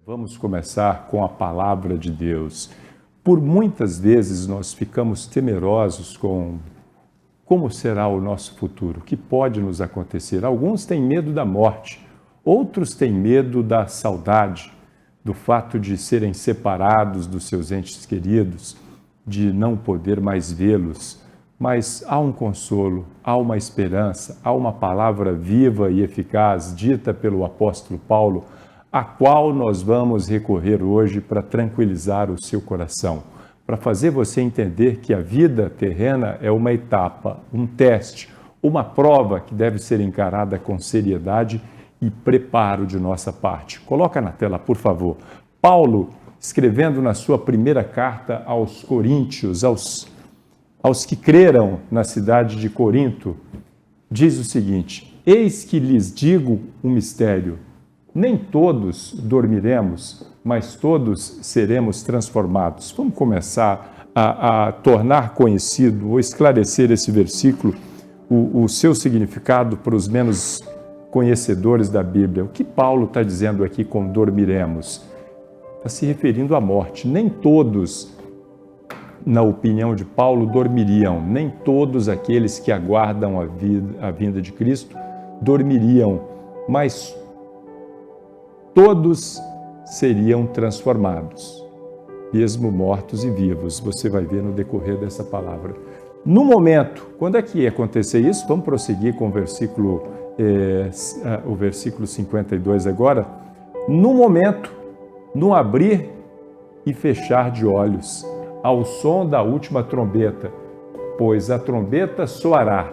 Vamos começar com a palavra de Deus. Por muitas vezes nós ficamos temerosos com como será o nosso futuro, o que pode nos acontecer. Alguns têm medo da morte, outros têm medo da saudade, do fato de serem separados dos seus entes queridos, de não poder mais vê-los. Mas há um consolo, há uma esperança, há uma palavra viva e eficaz dita pelo apóstolo Paulo, a qual nós vamos recorrer hoje para tranquilizar o seu coração, para fazer você entender que a vida terrena é uma etapa, um teste, uma prova que deve ser encarada com seriedade e preparo de nossa parte. Coloca na tela, por favor. Paulo, escrevendo na sua primeira carta aos Coríntios, aos que creram na cidade de Corinto, diz o seguinte: eis que lhes digo um mistério, nem todos dormiremos, mas todos seremos transformados. Vamos começar a tornar conhecido ou esclarecer esse versículo, o seu significado para os menos conhecedores da Bíblia. O que Paulo está dizendo aqui com dormiremos? Está se referindo à morte. Nem todos, na opinião de Paulo, dormiriam. Nem todos aqueles que aguardam a vinda de Cristo dormiriam, mas todos seriam transformados, mesmo mortos e vivos. Você vai ver no decorrer dessa palavra. No momento, quando é que ia acontecer isso? Vamos prosseguir com o versículo 52 agora. No momento, no abrir e fechar de olhos, ao som da última trombeta, pois a trombeta soará,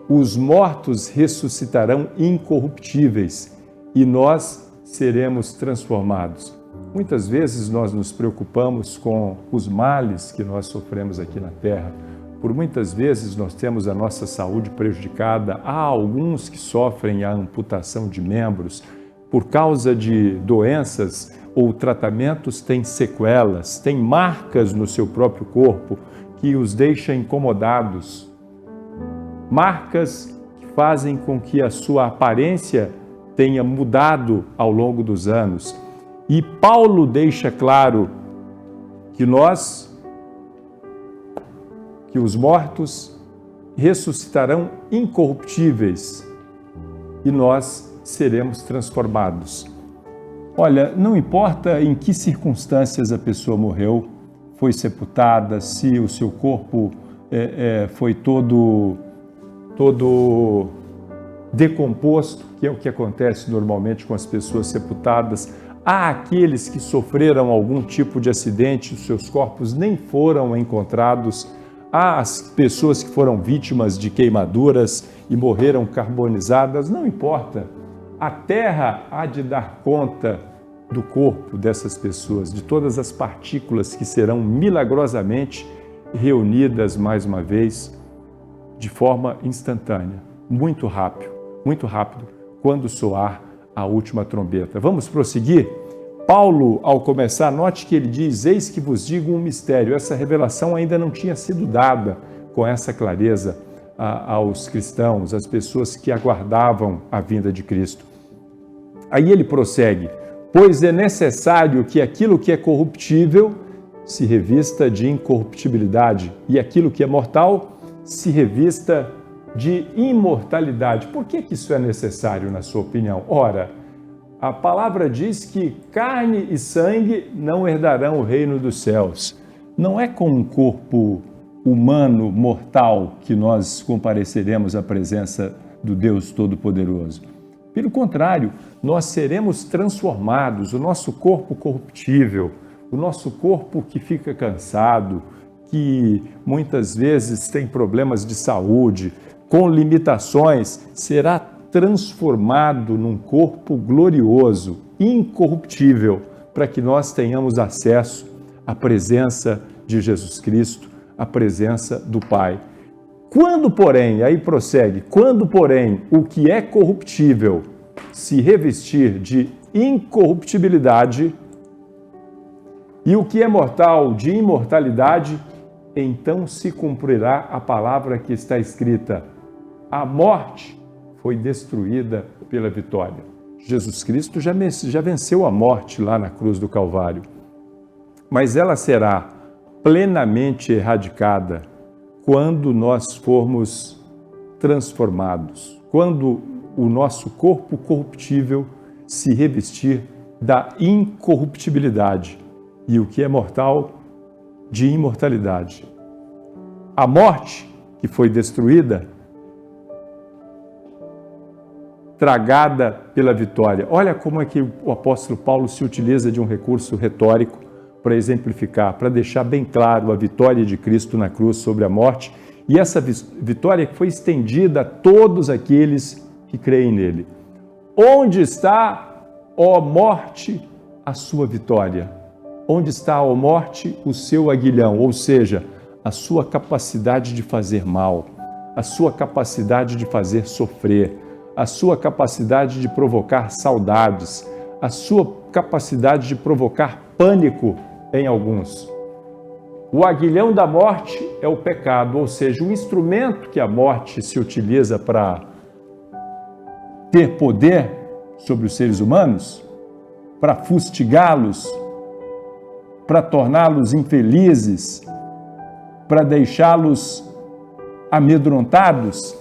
os mortos ressuscitarão incorruptíveis e nós seremos transformados. Muitas vezes nós nos preocupamos com os males que nós sofremos aqui na Terra. Por muitas vezes nós temos a nossa saúde prejudicada. Há alguns que sofrem a amputação de membros por causa de doenças ou tratamentos, têm sequelas, têm marcas no seu próprio corpo que os deixam incomodados. Marcas que fazem com que a sua aparência tenha mudado ao longo dos anos. E Paulo deixa claro que os mortos ressuscitarão incorruptíveis e nós seremos transformados. Olha, não importa em que circunstâncias a pessoa morreu, foi sepultada, se o seu corpo foi todo decomposto, que é o que acontece normalmente com as pessoas sepultadas. Há aqueles que sofreram algum tipo de acidente, os seus corpos nem foram encontrados. Há as pessoas que foram vítimas de queimaduras e morreram carbonizadas. Não importa. A terra há de dar conta do corpo dessas pessoas, de todas as partículas que serão milagrosamente reunidas mais uma vez, de forma instantânea, muito rápido, quando soar a última trombeta. Vamos prosseguir? Paulo, ao começar, note que ele diz: eis que vos digo um mistério. Essa revelação ainda não tinha sido dada com essa clareza aos cristãos, às pessoas que aguardavam a vinda de Cristo. Aí ele prossegue: pois é necessário que aquilo que é corruptível se revista de incorruptibilidade e aquilo que é mortal se revista de imortalidade. Por que isso é necessário, na sua opinião? Ora, a palavra diz que carne e sangue não herdarão o reino dos céus. Não é com um corpo humano, mortal, que nós compareceremos à presença do Deus Todo-Poderoso. Pelo contrário, nós seremos transformados. O nosso corpo corruptível, o nosso corpo que fica cansado, que muitas vezes tem problemas de saúde, com limitações, será transformado num corpo glorioso, incorruptível, para que nós tenhamos acesso à presença de Jesus Cristo, à presença do Pai. Quando, porém, aí prossegue, quando, porém, o que é corruptível se revestir de incorruptibilidade e o que é mortal de imortalidade, então se cumprirá a palavra que está escrita: a morte foi destruída pela vitória. Jesus Cristo já venceu a morte lá na cruz do Calvário, mas ela será plenamente erradicada quando nós formos transformados, quando o nosso corpo corruptível se revestir da incorruptibilidade e o que é mortal, de imortalidade. A morte que foi destruída, tragada pela vitória. Olha como é que o apóstolo Paulo se utiliza de um recurso retórico para exemplificar, para deixar bem claro a vitória de Cristo na cruz sobre a morte, e essa vitória que foi estendida a todos aqueles que creem nele. Onde está, ó morte, a sua vitória? Onde está, ó morte, o seu aguilhão? Ou seja, a sua capacidade de fazer mal, a sua capacidade de fazer sofrer, a sua capacidade de provocar saudades, a sua capacidade de provocar pânico em alguns. O aguilhão da morte é o pecado, ou seja, o instrumento que a morte se utiliza para ter poder sobre os seres humanos, para fustigá-los, para torná-los infelizes, para deixá-los amedrontados,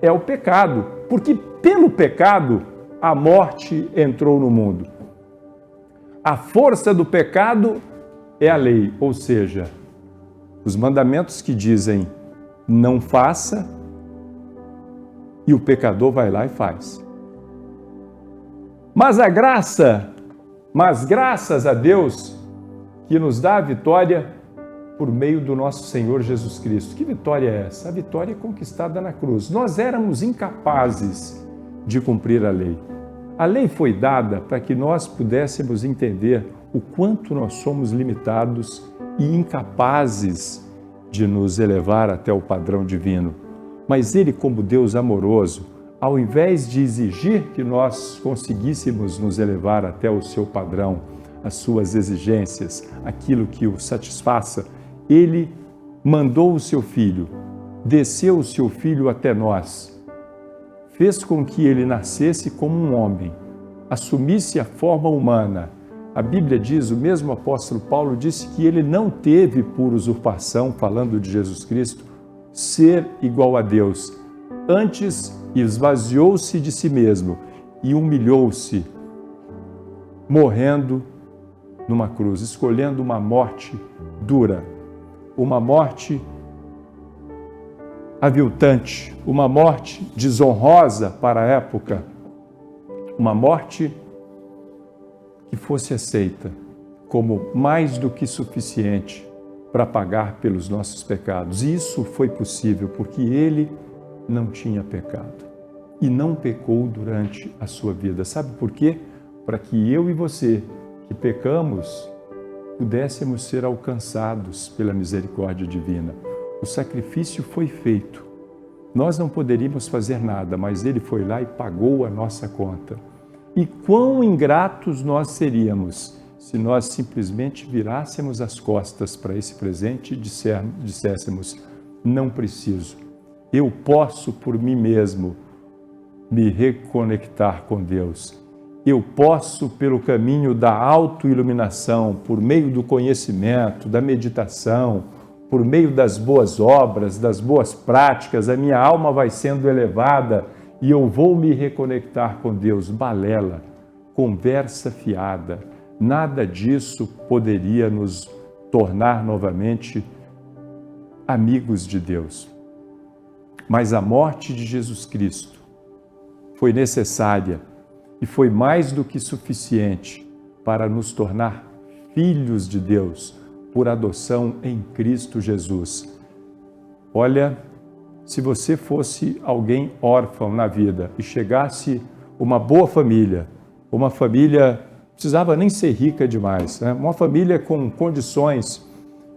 é o pecado, porque pelo pecado a morte entrou no mundo. A força do pecado é a lei, ou seja, os mandamentos que dizem não faça, e o pecador vai lá e faz. Mas graças a Deus que nos dá a vitória por meio do nosso Senhor Jesus Cristo. Que vitória é essa? A vitória é conquistada na cruz. Nós éramos incapazes de cumprir a lei. A lei foi dada para que nós pudéssemos entender o quanto nós somos limitados e incapazes de nos elevar até o padrão divino. Mas Ele, como Deus amoroso, ao invés de exigir que nós conseguíssemos nos elevar até o seu padrão, as suas exigências, aquilo que o satisfaça, Ele mandou o seu Filho, desceu o seu Filho até nós, fez com que ele nascesse como um homem, assumisse a forma humana. A Bíblia diz, o mesmo apóstolo Paulo disse que ele não teve por usurpação, falando de Jesus Cristo, ser igual a Deus. Antes, esvaziou-se de si mesmo e humilhou-se, morrendo numa cruz, escolhendo uma morte dura, uma morte aviltante, uma morte desonrosa para a época, uma morte que fosse aceita como mais do que suficiente para pagar pelos nossos pecados. E isso foi possível porque Ele não tinha pecado e não pecou durante a sua vida. Sabe por quê? Para que eu e você, que pecamos, pudéssemos ser alcançados pela misericórdia divina. O sacrifício foi feito. Nós não poderíamos fazer nada, mas Ele foi lá e pagou a nossa conta. E quão ingratos nós seríamos se nós simplesmente virássemos as costas para esse presente e disséssemos, não preciso, eu posso por mim mesmo me reconectar com Deus. Eu posso, pelo caminho da autoiluminação, por meio do conhecimento, da meditação, por meio das boas obras, das boas práticas, a minha alma vai sendo elevada e eu vou me reconectar com Deus. Balela, conversa fiada, nada disso poderia nos tornar novamente amigos de Deus. Mas a morte de Jesus Cristo foi necessária e foi mais do que suficiente para nos tornar filhos de Deus por adoção em Cristo Jesus. Olha, se você fosse alguém órfão na vida e chegasse uma boa família, uma família, não precisava nem ser rica demais, né? Uma família com condições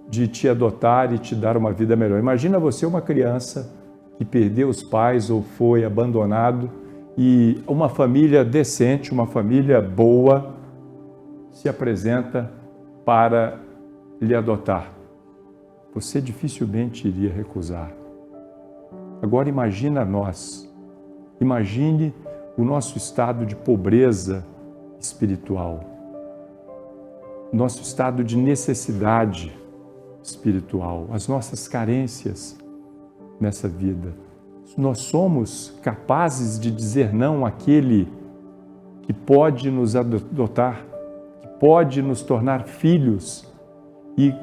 de te adotar e te dar uma vida melhor. Imagina você uma criança que perdeu os pais ou foi abandonado e uma família decente, uma família boa, se apresenta para lhe adotar. Você dificilmente iria recusar. Agora imagina nós, imagine o nosso estado de pobreza espiritual, nosso estado de necessidade espiritual, as nossas carências nessa vida. Nós somos capazes de dizer não àquele que pode nos adotar, que pode nos tornar filhos e,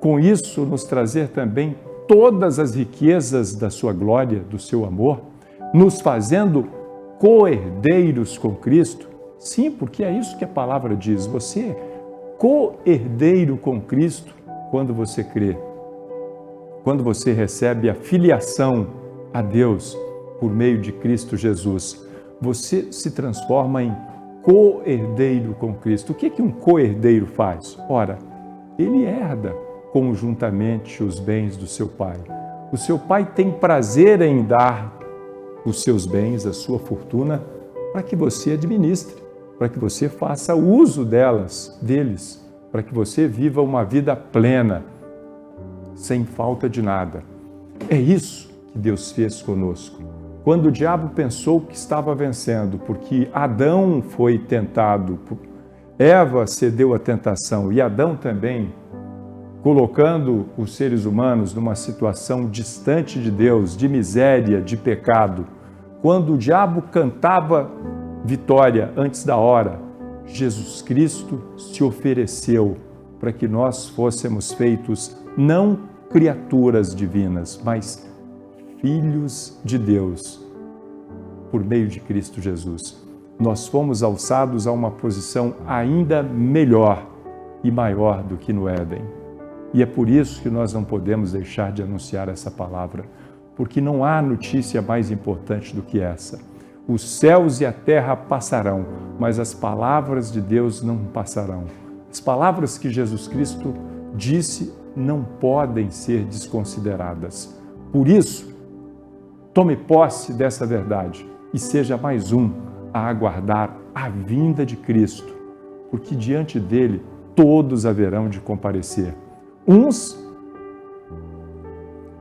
com isso, nos trazer também todas as riquezas da sua glória, do seu amor, nos fazendo co-herdeiros com Cristo? Sim, porque é isso que a palavra diz. Você é co-herdeiro com Cristo quando você crê, quando você recebe a filiação a Deus por meio de Cristo Jesus. Você se transforma em co-herdeiro com Cristo. O que um co-herdeiro faz? Ora, ele herda conjuntamente os bens do seu pai. O seu pai tem prazer em dar os seus bens, a sua fortuna, para que você administre, para que você faça uso deles, para que você viva uma vida plena, sem falta de nada. É isso que Deus fez conosco. Quando o diabo pensou que estava vencendo, porque Adão foi tentado, Eva cedeu à tentação e Adão também, colocando os seres humanos numa situação distante de Deus, de miséria, de pecado. Quando o diabo cantava vitória antes da hora, Jesus Cristo se ofereceu para que nós fôssemos feitos não criaturas divinas, mas filhos de Deus, por meio de Cristo Jesus. Nós fomos alçados a uma posição ainda melhor e maior do que no Éden. E é por isso que nós não podemos deixar de anunciar essa palavra, porque não há notícia mais importante do que essa. Os céus e a terra passarão, mas as palavras de Deus não passarão. As palavras que Jesus Cristo disse não podem ser desconsideradas. Por isso, tome posse dessa verdade e seja mais um a aguardar a vinda de Cristo, porque diante dele todos haverão de comparecer. Uns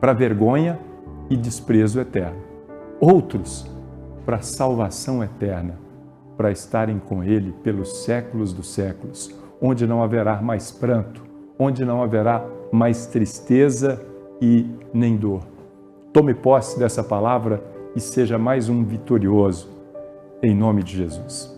para vergonha e desprezo eterno, outros para salvação eterna, para estarem com ele pelos séculos dos séculos, onde não haverá mais pranto, onde não haverá mais tristeza e nem dor. Tome posse dessa palavra e seja mais um vitorioso, em nome de Jesus.